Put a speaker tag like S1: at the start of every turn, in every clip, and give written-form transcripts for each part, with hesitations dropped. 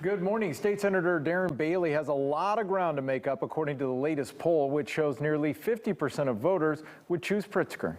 S1: Good morning. State Senator Darren Bailey has a lot of ground to make up, according to the latest poll, which shows nearly 50% of voters would choose Pritzker.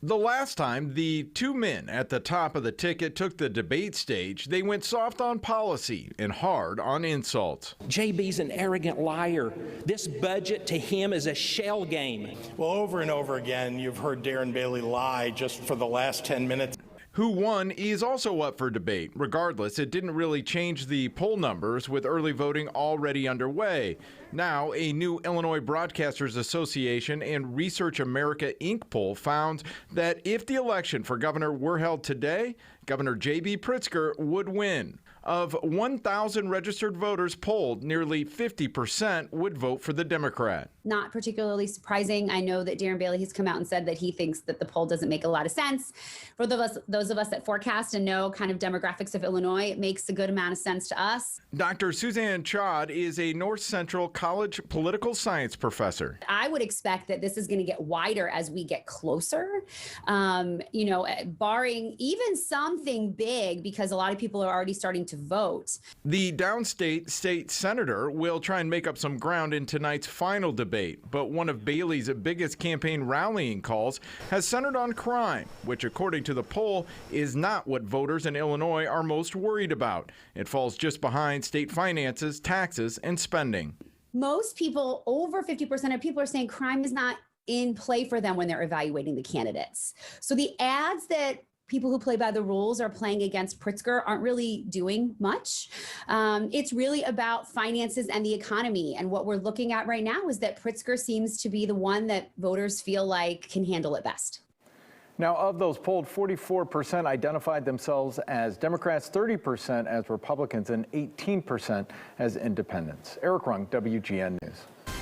S2: The last time the two men at the top of the ticket took the debate stage, they went soft on policy and hard on insults.
S3: JB's an arrogant liar. This budget to him is a shell game.
S4: Well, over and over again, you've heard Darren Bailey lie just for the last 10 minutes.
S2: Who won is also up for debate. Regardless, it didn't really change the poll numbers with early voting already underway. Now, a new Illinois Broadcasters Association and Research America Inc. poll found that if the election for governor were held today, Governor J.B. Pritzker would win. Of 1,000 registered voters polled, nearly 50% would vote for the Democrat.
S5: Not particularly surprising. I know that Darren Bailey has come out and said that he thinks that the poll doesn't make a lot of sense. For those of us that forecast and know kind of demographics of Illinois, it makes a good amount of sense to us.
S2: Dr. Suzanne Chod is a North Central College political science professor.
S5: I would expect that this is going to get wider as we get closer, barring even something big, because a lot of people are already starting to vote.
S2: The downstate state senator will try and make up some ground in tonight's final debate, but one of Bailey's biggest campaign rallying calls has centered on crime, which according to the poll is not what voters in Illinois are most worried about. It falls just behind state finances, taxes, and spending.
S5: Most people, over 50% of people, are saying crime is not in play for them when they're evaluating the candidates. So the ads that people who play by the rules are playing against Pritzker aren't really doing much. It's really about finances and the economy. And what we're looking at right now is that Pritzker seems to be the one that voters feel like can handle it best.
S1: Now, of those polled, 44% identified themselves as Democrats, 30% as Republicans, and 18% as independents. Eric Rung, WGN News.